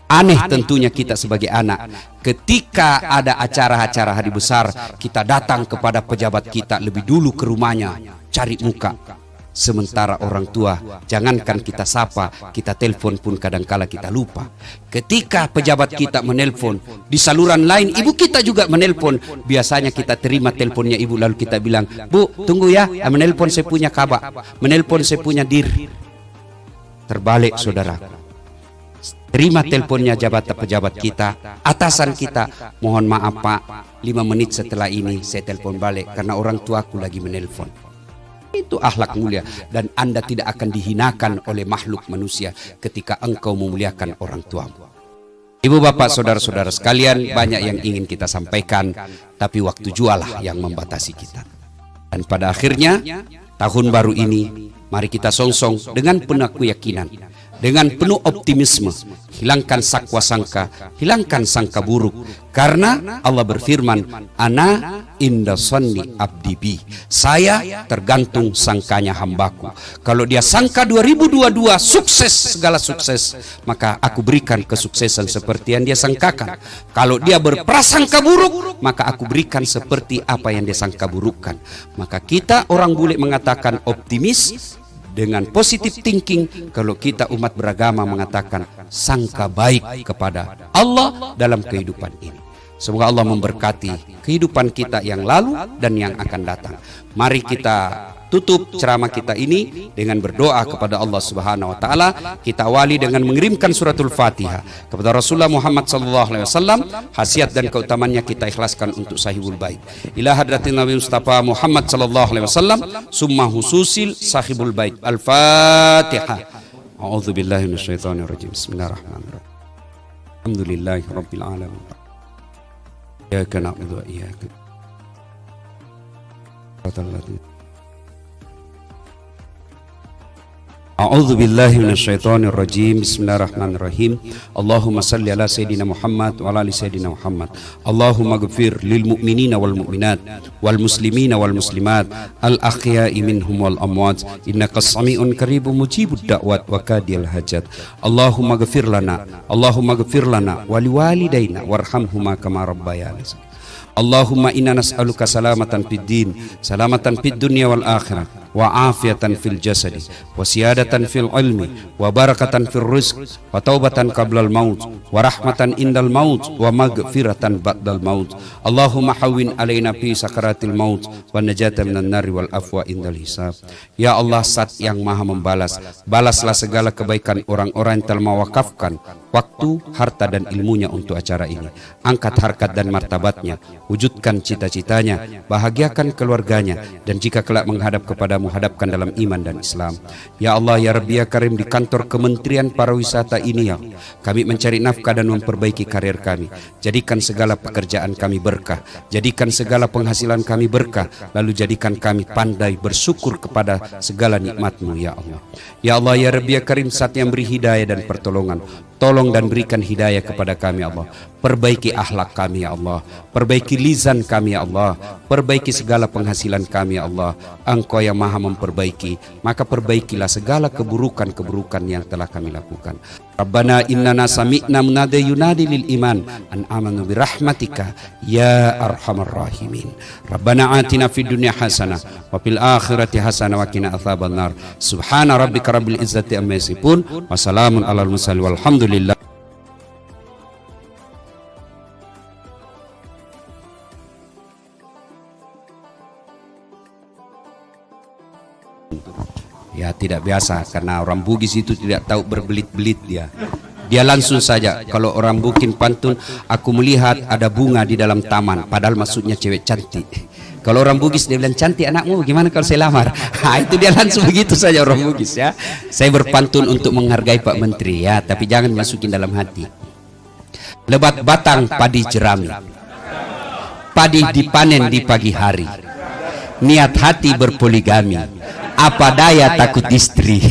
Aneh tentunya kita sebagai anak, ketika ada acara-acara hari besar, kita datang kepada pejabat kita lebih dulu ke rumahnya, cari muka. Sementara orang tua, jangankan kita sapa, kita telepon pun kadangkala kita lupa. Ketika pejabat kita menelpon, di saluran lain ibu kita juga menelpon. Biasanya kita terima teleponnya ibu, lalu kita bilang, "Bu, tunggu ya, menelpon saya punya kabar, menelpon saya punya dir." Terbalik saudara. Terima teleponnya pejabat kita, atasan kita, "Mohon maaf Pak, 5 menit setelah ini saya telepon balik karena orang tuaku lagi menelpon." Itu akhlak mulia, dan Anda tidak akan dihinakan oleh makhluk manusia ketika engkau memuliakan orang tuamu. Ibu bapak saudara-saudara sekalian, banyak yang ingin kita sampaikan, tapi waktu jualah yang membatasi kita. Dan pada akhirnya tahun baru ini, mari kita songsong dengan penuh keyakinan, dengan penuh optimisme, hilangkan sakwa sangka, hilangkan sangka buruk, karena Allah berfirman, "Ana inda sonni abdi bi." Saya tergantung sangkanya hambaku. Kalau dia sangka 2022 sukses, segala sukses, maka aku berikan kesuksesan seperti yang dia sangkakan. Kalau dia berprasangka buruk, maka aku berikan seperti apa yang dia sangka burukkan. Maka kita orang bule mengatakan optimis dengan positive thinking. Kalau kita umat beragama mengatakan sangka baik kepada Allah dalam kehidupan ini. Semoga Allah memberkati kehidupan kita yang lalu dan yang akan datang. Mari kita tutup ceramah kita ini dengan berdoa kepada Allah Subhanahu wa taala. Kita awali dengan mengirimkan suratul Fatihah kepada Rasulullah Muhammad sallallahu alaihi wasallam. Khasiat dan keutamaannya kita ikhlaskan untuk sahibul bait. Ila hadratin Nabi Mustafa Muhammad sallallahu alaihi wasallam, summa hususil sahibul bait. Al-Fatihah. A'udzubillahi minasyaitonir rajim. Bismillahirrahmanirrahim. Alhamdulillahirabbil alamin. Iyyaka na'budu wa iyyaka nasta'in. A'udzu billahi minasyaitonir rajim. Bismillahirrahmanirrahim. Allahumma shalli ala sayidina Muhammad wa ala ali sayidina Muhammad. Allahumma ighfir lil mu'minina wal mu'minat wal muslimina wal muslimat al ahya'i minhum wal amwat innaka sami'un qaribun mujibud da'wat wa kadiyal hajat. Allahumma ighfir lana wa liwalidayna warhamhuma kama rabbayana. Allahumma inna nas'aluka salamatan fid din, salamatan fid dunya wal akhirah, wa afiatan fil jasadi, wa siyadatan fil ilmi, wa barakatan fil rizq, wa taubatan qablal maut, wa rahmatan indal maut, wa maghfiratan ba'dal maut. Allahumma hawwin alaina fi sakaratil maut, wa najatan minan nari wal afwa indal hisab. Ya Allah, Zat yang Maha membalas, balaslah segala kebaikan orang-orang yang telah mewakafkan waktu, harta dan ilmunya untuk acara ini. Angkat harkat dan martabatnya, wujudkan cita-citanya, bahagiakan keluarganya, dan jika kelak menghadap kepada kepadamu, hadapkan dalam iman dan Islam. Ya Allah, ya Rabbi, ya Karim, di kantor Kementerian Pariwisata ini ya, kami mencari nafkah dan memperbaiki karir kami. Jadikan segala pekerjaan kami berkah, jadikan segala penghasilan kami berkah, lalu jadikan kami pandai bersyukur kepada segala nikmat-Mu ya Allah. Ya Allah, ya Rabbi, ya Karim, saat yang beri hidayah dan pertolongan, tolong dan berikan hidayah kepada kami Allah. Perbaiki akhlak kami ya Allah, perbaiki lisan kami ya Allah, perbaiki segala penghasilan kami ya Allah. Engkau yang maha memperbaiki, maka perbaikilah segala keburukan-keburukan yang telah kami lakukan. Rabbana innana sami'na munadi yunadi lil iman an amanu bi rahmatika ya arhamar rahimin. Rabbana atina fid dunya hasanah wa fil akhirati hasanah wa qina adzabannar. Subhana rabbika rabbil izzati amma yasifun wa salamun alal mursalin walhamdulillah. Ya, tidak biasa karena orang Bugis itu tidak tahu berbelit-belit dia. Dia langsung saja, kalau orang Bukin pantun, aku melihat ada bunga di dalam taman, padahal maksudnya cewek cantik. Kalau orang Bugis dia bilang, cantik anakmu, gimana kalau saya lamar? Itu dia langsung begitu saja orang Bugis ya. Saya berpantun untuk menghargai Pak Menteri ya, tapi jangan masukin dalam hati. Lebat batang padi jerami, padi dipanen di pagi hari, niat hati berpoligami, apa daya takut istri.